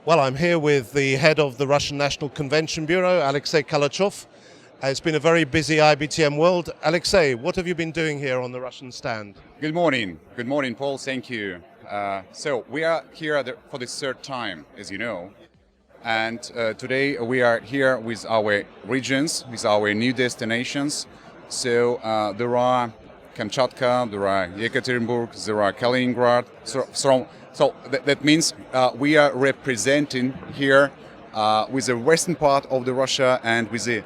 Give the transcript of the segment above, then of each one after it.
Well, I'm here with the head of the Russian National Convention Bureau, Alex Kalachev. It's been a very busy IBTM World. Alexay, what have you been doing here on the Russian stand? Good morning, Paul. Thank you. So we are here for the third time, as you know, and today we are here with our regions, with our new destinations. So there are Kamchatka, there are Yekaterinburg, there are Kaliningrad. So that means we are representing here with the western part of the Russia and with the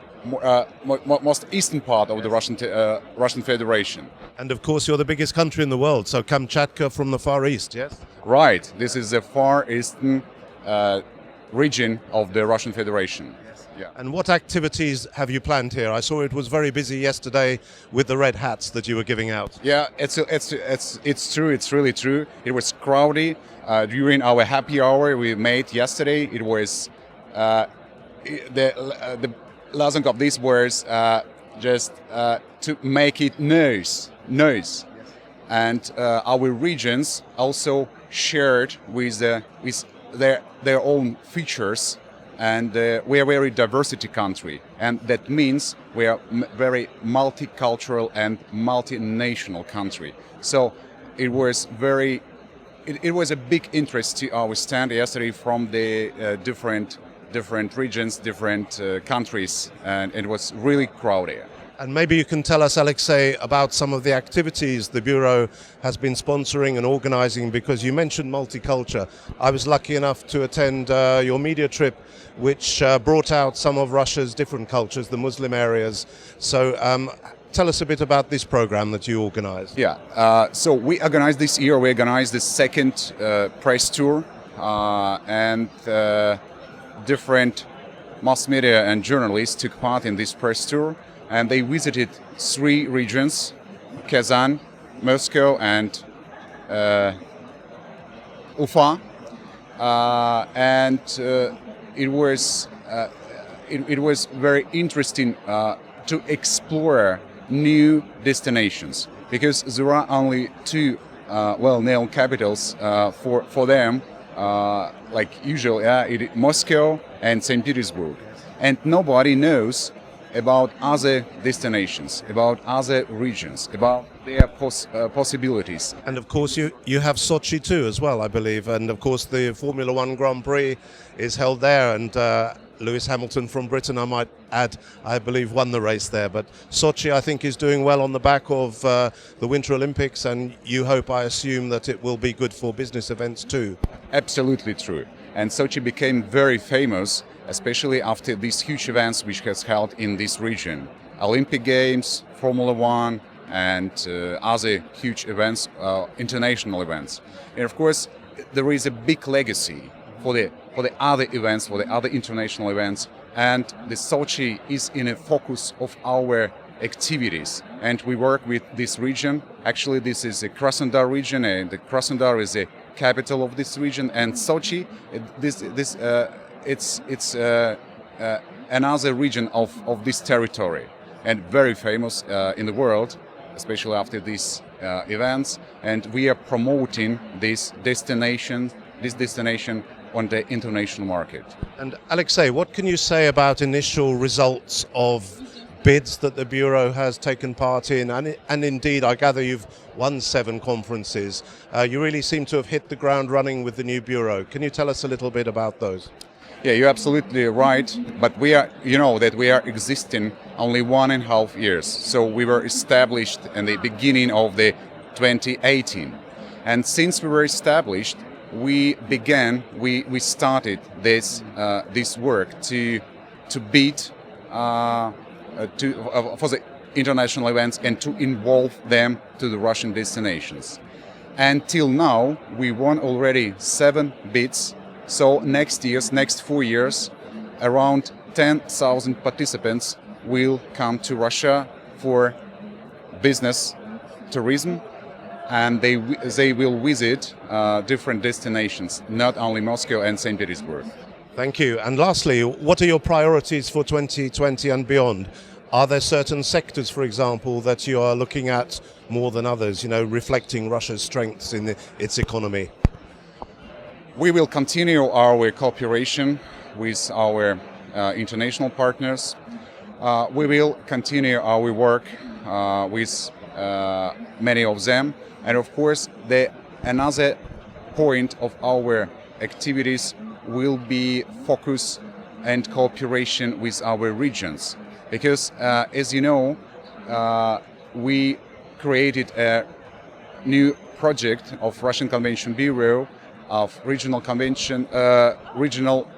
most eastern part of the Russian Federation. And of course you're the biggest country in the world, so Kamchatka from the Far East, yes? Right, this is the far eastern region of the Russian Federation. Yes. Yeah. And what activities have you planned here? I saw it was very busy yesterday with the red hats that you were giving out. Yeah, it's true, it's really true. It was crowded during our happy hour we made yesterday. It was the lozenge of these words just to make it noise. Yes. And our regions also shared with their own features, and we are a very diversity country, and that means we are very multicultural and multinational country. So it was it was a big interest to our stand yesterday from the different regions, different countries, and it was really crowded. And maybe you can tell us, Alexay, about some of the activities the Bureau has been sponsoring and organizing, because you mentioned multicultural. I was lucky enough to attend your media trip, which brought out some of Russia's different cultures, the Muslim areas. So tell us a bit about this program that you organized. Yeah, so we organized this year, we organized the second press tour, and different mass media and journalists took part in this press tour, and they visited 3 regions: Kazan, Moscow, and Ufa. And it was very interesting to explore new destinations, because there are only 2 well-known capitals for them. Like usual, Moscow and St. Petersburg, and nobody knows about other destinations, about other regions, about their possibilities. And of course you have Sochi too as well, I believe, and of course the Formula One Grand Prix is held there, and Lewis Hamilton from Britain, I might add, I believe won the race there. But Sochi, I think, is doing well on the back of the Winter Olympics, and you hope, I assume, that it will be good for business events too. Absolutely true. And Sochi became very famous, especially after these huge events which has held in this region. Olympic Games, Formula One, and other huge events, international events. And of course, there is a big legacy for the other events, for the other international events, and the Sochi is in a focus of our activities. And we work with this region. Actually, this is a Krasnodar region, and the Krasnodar is the capital of this region. And Sochi, it's another region of this territory, and very famous in the world, especially after these events. And we are promoting this destination on the international market. And Alexay, what can you say about initial results of bids that the Bureau has taken part in? And indeed, I gather you've won 7 conferences. You really seem to have hit the ground running with the new Bureau. Can you tell us a little bit about those? Yeah, you're absolutely right. But we are existing only 1.5 years. So we were established in the beginning of the 2018. And since we were established, we started this work to bid for the international events and to involve them to the Russian destinations. Until now, we won already 7 bids. So next 4 years, around 10,000 participants will come to Russia for business, tourism, and they will visit different destinations, not only Moscow and St. Petersburg. Thank you. And lastly, what are your priorities for 2020 and beyond? Are there certain sectors, for example, that you are looking at more than others, reflecting Russia's strengths in its economy? We will continue our cooperation with our international partners. We will continue our work with many of them, and of course another point of our activities will be focus and cooperation with our regions, because as you know, we created a new project of Russian Convention Bureau of regional convention, regional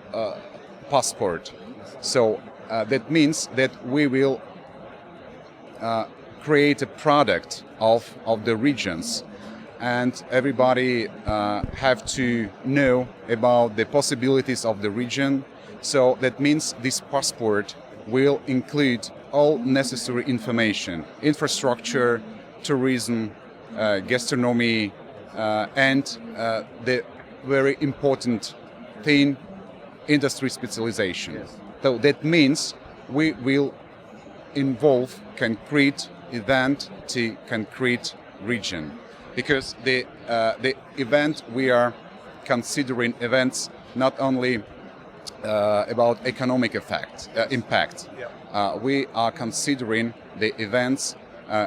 passport. So that means that we will create a product of the regions, and everybody have to know about the possibilities of the region. So that means this passport will include all necessary information: infrastructure, tourism, gastronomy, and the very important thing, industry specialization. Yes. So that means we will involve concrete event to concrete region, because the event we are considering events not only about economic impact. Yeah. We are considering the events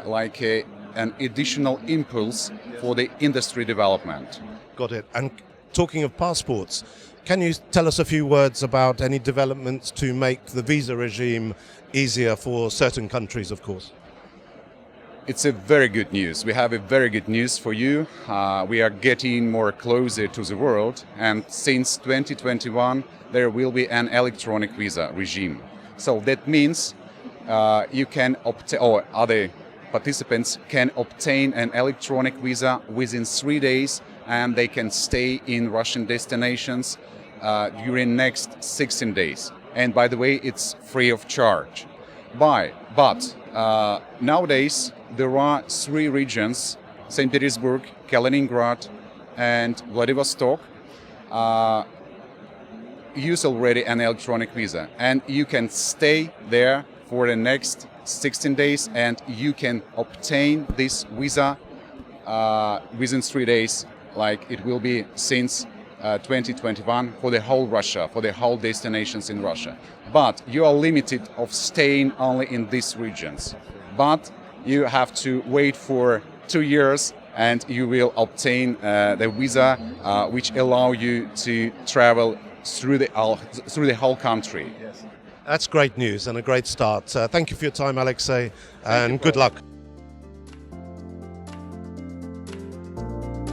like an additional impulse for the industry development. Got it. And talking of passports, can you tell us a few words about any developments to make the visa regime easier for certain countries, of course? It's a very good news. We have a very good news for you. We are getting more closer to the world, and since 2021 there will be an electronic visa regime. So that means you can obtain, or other participants can obtain an electronic visa within 3 days, and they can stay in Russian destinations during next 16 days. And by the way, it's free of charge. But nowadays there are 3 regions: St. Petersburg, Kaliningrad, and Vladivostok. Use already an electronic visa, and you can stay there for the next 16 days, and you can obtain this visa within 3 days, like it will be since 2021 for the whole Russia, for the whole destinations in Russia. But you are limited of staying only in these regions. But you have to wait for 2 years, and you will obtain the visa which allow you to travel through the whole country. Yes. That's great news and a great start. Thank you for your time, Alexay, and good luck.